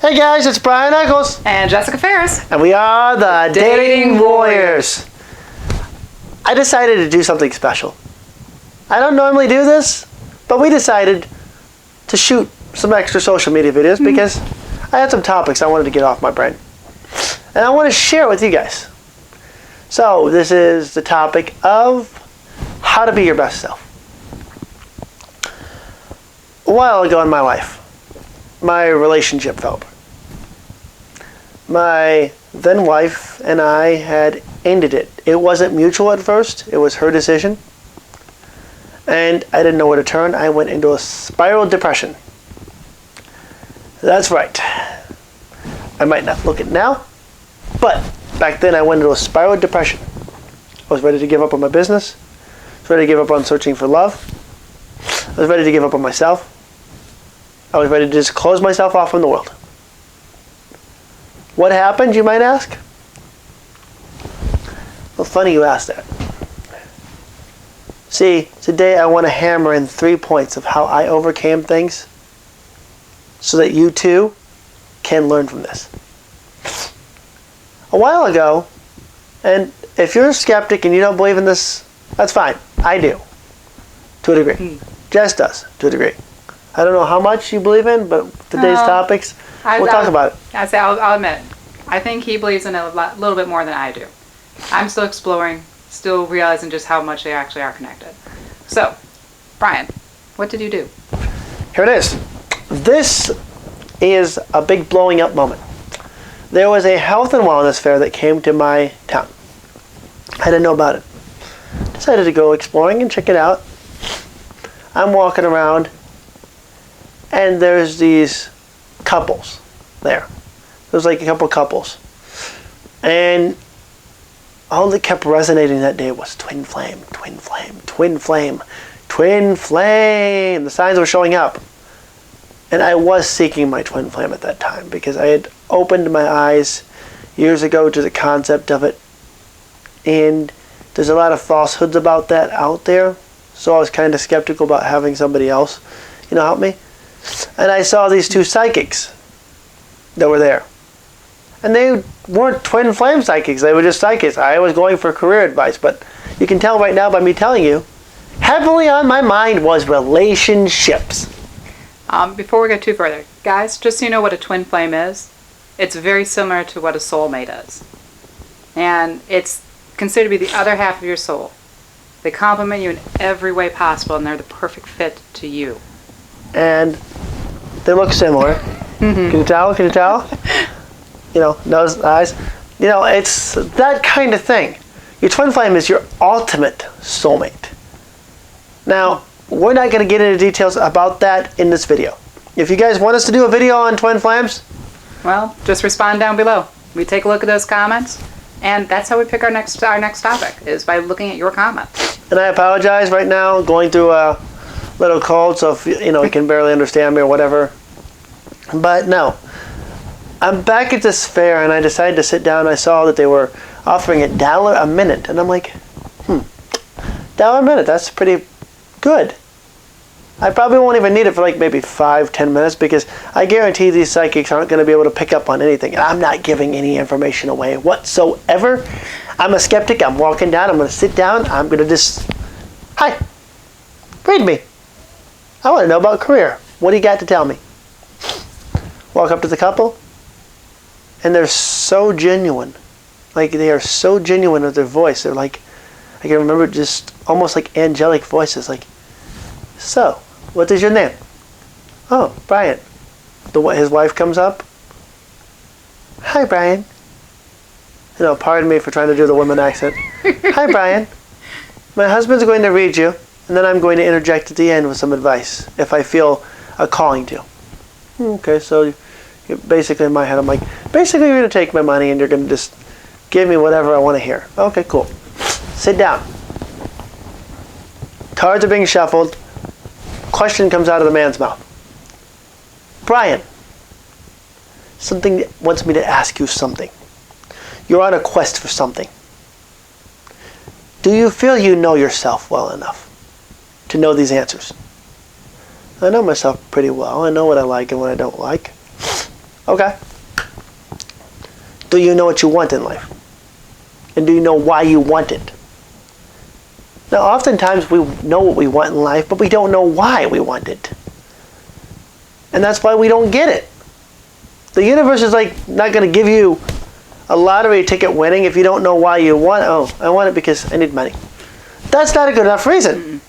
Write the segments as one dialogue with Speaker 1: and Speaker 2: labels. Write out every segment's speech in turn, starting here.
Speaker 1: Hey guys, it's Brian Eccles.
Speaker 2: And Jessica Ferris.
Speaker 1: And we are the Dating Warriors. I decided to do something special. I don't normally do this, but we decided to shoot some extra social media videos because I had some topics I wanted to get off my brain. And I want to share with you guys. So this is the topic of how to be your best self. A while ago in my life, my relationship fell apart. My then wife and I had ended it. It wasn't mutual at first. It was her decision. And I didn't know where to turn. I went into a spiral depression. That's right. I might not look it now, but back then I went into a spiral depression. I was ready to give up on my business. I was ready to give up on searching for love. I was ready to give up on myself. I was ready to just close myself off from the world. What happened, you might ask? Well, funny you ask that. See, today I want to hammer in 3 points of how I overcame things so that you too can learn from this. A while ago, and if you're a skeptic and you don't believe in this, that's fine. I do, to a degree. Jess does, to a degree. I don't know how much you believe in, but today's topics, we'll talk about it.
Speaker 2: I'll admit, I think he believes in it a little bit more than I do. I'm still exploring, still realizing just how much they actually are connected. So, Brian, what did you do?
Speaker 1: Here it is. This is a big blowing up moment. There was a health and wellness fair that came to my town. I didn't know about it. Decided to go exploring and check it out. I'm walking around, and there's these couples there. There's like a couple couples. And all that kept resonating that day was twin flame, twin flame, twin flame, twin flame. The signs were showing up. And I was seeking my twin flame at that time because I had opened my eyes years ago to the concept of it. And there's a lot of falsehoods about that out there. So I was kind of skeptical about having somebody else, help me. And I saw these two psychics that were there. And they weren't twin flame psychics. They were just psychics. I was going for career advice. But you can tell right now by me telling you, heavily on my mind was relationships.
Speaker 2: Before we go too further, guys, just so you know what a twin flame is, it's very similar to what a soulmate is. And it's considered to be the other half of your soul. They complement you in every way possible, and they're the perfect fit to you. And
Speaker 1: they look similar. Can you tell? Can you tell? Nose, eyes. It's that kind of thing. Your twin flame is your ultimate soulmate. Now, we're not going to get into details about that in this video. If you guys want us to do a video on twin flames,
Speaker 2: well, just respond down below. We take a look at those comments, and that's how we pick our next topic, is by looking at your comments.
Speaker 1: And I apologize right now, going through a little cold, so if you can barely understand me or whatever. But no, I'm back at this fair, and I decided to sit down. I saw that they were offering $1 a minute, and I'm like, $1 a minute, that's pretty good. I probably won't even need it for like maybe 5-10 minutes because I guarantee these psychics aren't going to be able to pick up on anything. And I'm not giving any information away whatsoever. I'm a skeptic. I'm walking down. I'm going to sit down. I'm going to just, hi, read me. I want to know about career. What do you got to tell me? Walk up to the couple, and they're so genuine. Like, they are so genuine with their voice. They're like, I can remember just almost like angelic voices. Like, so, what is your name? Oh, Brian. His wife comes up. Hi, Brian. Pardon me for trying to do the woman accent. Hi, Brian. My husband's going to read you, and then I'm going to interject at the end with some advice if I feel a calling to. Okay, so basically in my head, I'm like, basically you're going to take my money and you're going to just give me whatever I want to hear. Okay, cool. Sit down. Cards are being shuffled. Question comes out of the man's mouth. Brian, something wants me to ask you something. You're on a quest for something. Do you feel you know yourself well enough to know these answers? I know myself pretty well. I know what I like and what I don't like. Okay. Do you know what you want in life? And do you know why you want it? Now, oftentimes we know what we want in life, but we don't know why we want it. And that's why we don't get it. The universe is like not going to give you a lottery ticket winning if you don't know why you want it. Oh, I want it because I need money. That's not a good enough reason.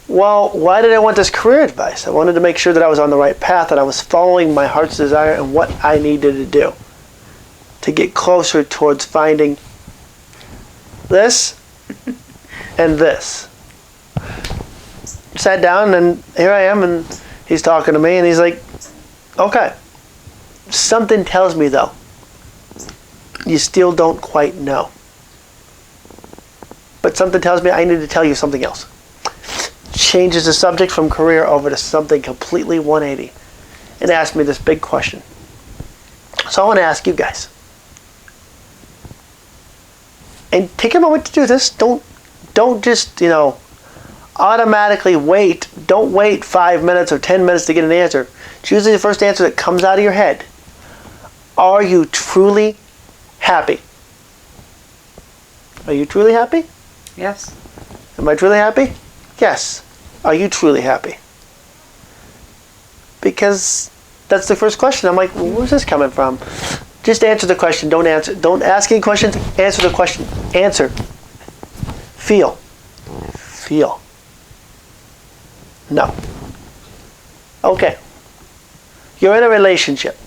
Speaker 1: Well, why did I want this career advice? I wanted to make sure that I was on the right path, that I was following my heart's desire and what I needed to do to get closer towards finding this and this. Sat down and here I am and he's talking to me and he's like, okay. Something tells me though, you still don't quite know. But something tells me I need to tell you something else. Changes the subject from career over to something completely 180 and asked me this big question. So I want to ask you guys. And take a moment to do this. Don't just, automatically wait. Don't wait 5 minutes or 10 minutes to get an answer. It's usually the first answer that comes out of your head. Are you truly happy? Are you truly happy?
Speaker 2: Yes.
Speaker 1: Am I truly happy? Yes. Are you truly happy? Because that's the first question. I'm like, well, where's this coming from? Just answer the question. Don't answer. Don't ask any questions. Answer the question. Answer. Feel. Feel. No. Okay. You're in a relationship.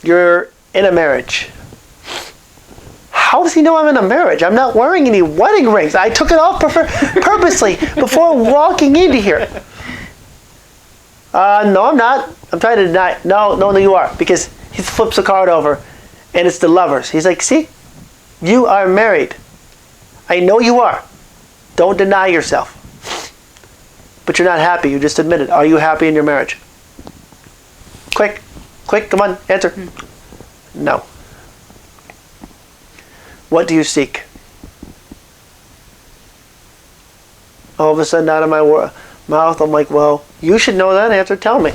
Speaker 1: You're in a marriage. How does he know I'm in a marriage? I'm not wearing any wedding rings. I took it off purposely before walking into here. No, I'm not. I'm trying to deny. No, you are. Because he flips the card over and it's the lovers. He's like, see? You are married. I know you are. Don't deny yourself. But you're not happy. You just admitted. Are you happy in your marriage? Quick, come on, answer. No. What do you seek? All of a sudden out of my mouth, I'm like, well, you should know that answer. Tell me.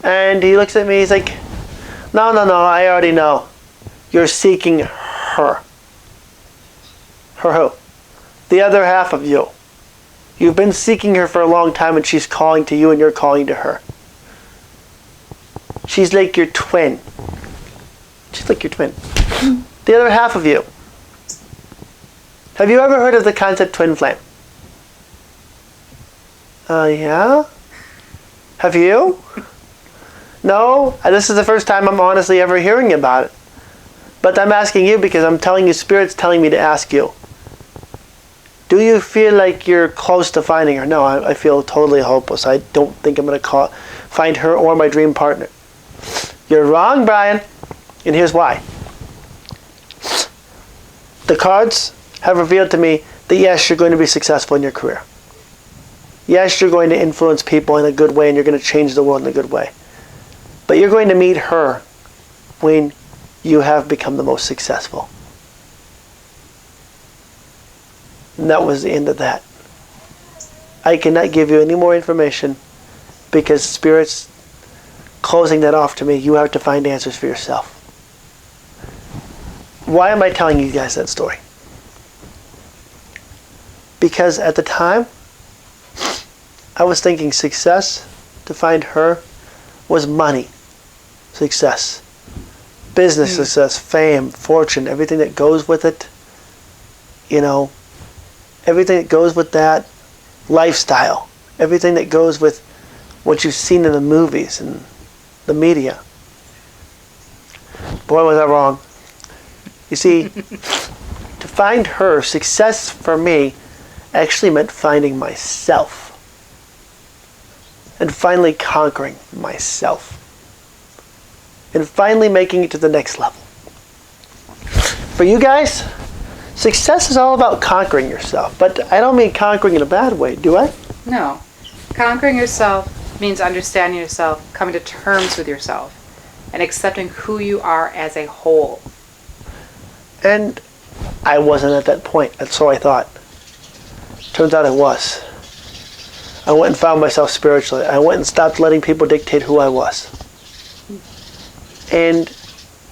Speaker 1: And he looks at me, he's like, no, I already know. You're seeking her. Her who? The other half of you. You've been seeking her for a long time and she's calling to you and you're calling to her. She's like your twin. She's like your twin. The other half of you. Have you ever heard of the concept twin flame? Yeah? Have you? No? This is the first time I'm honestly ever hearing about it. But I'm asking you because I'm telling you, Spirit's telling me to ask you. Do you feel like you're close to finding her? No, I feel totally hopeless. I don't think I'm going to find her or my dream partner. You're wrong, Brian. And here's why. The cards have revealed to me that yes, you're going to be successful in your career. Yes, you're going to influence people in a good way and you're going to change the world in a good way. But you're going to meet her when you have become the most successful. And that was the end of that. I cannot give you any more information because Spirit's closing that off to me. You have to find answers for yourself. Why am I telling you guys that story? Because at the time, I was thinking success, to find her, was money. Success. Business success, fame, fortune, everything that goes with it. Everything that goes with that. Lifestyle. Everything that goes with what you've seen in the movies and the media. Boy, was I wrong. You see, to find her, success for me actually meant finding myself. And finally conquering myself. And finally making it to the next level. For you guys, success is all about conquering yourself. But I don't mean conquering in a bad way, do I?
Speaker 2: No. Conquering yourself means understanding yourself, coming to terms with yourself, and accepting who you are as a whole.
Speaker 1: And I wasn't at that point, and so I thought. Turns out I was. I went and found myself spiritually. I went and stopped letting people dictate who I was. And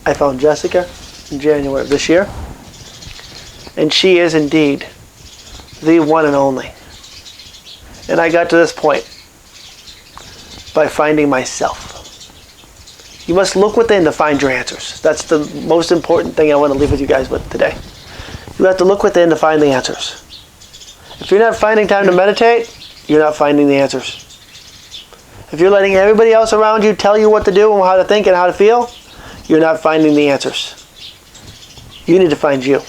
Speaker 1: I found Jessica in January of this year. And she is indeed the one and only. And I got to this point by finding myself. You must look within to find your answers. That's the most important thing I want to leave with you guys with today. You have to look within to find the answers. If you're not finding time to meditate, you're not finding the answers. If you're letting everybody else around you tell you what to do and how to think and how to feel, you're not finding the answers. You need to find you.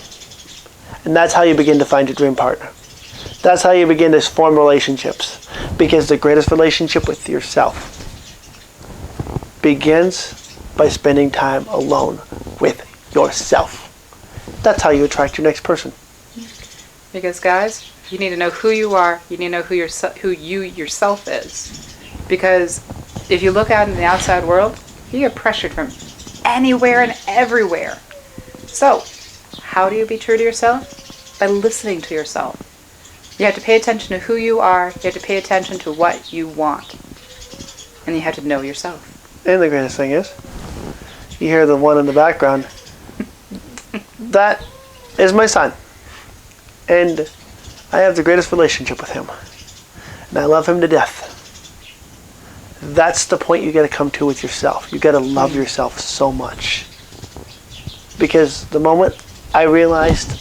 Speaker 1: And that's how you begin to find your dream partner. That's how you begin to form relationships. Because the greatest relationship with yourself begins by spending time alone with yourself. That's how you attract your next person.
Speaker 2: Because guys, you need to know who you are. You need to know who you yourself is. Because if you look out in the outside world, you get pressured from anywhere and everywhere. So, how do you be true to yourself? By listening to yourself. You have to pay attention to who you are. You have to pay attention to what you want. And you have to know yourself.
Speaker 1: And the greatest thing is, you hear the one in the background. That is my son. And I have the greatest relationship with him. And I love him to death. That's the point you got to come to with yourself. You got to love yourself so much. Because the moment I realized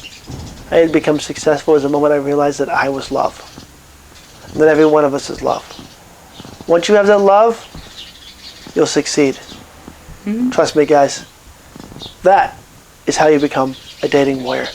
Speaker 1: I had become successful was the moment I realized that I was love. And that every one of us is love. Once you have that love, you'll succeed. Trust me, guys. That is how you become a dating warrior.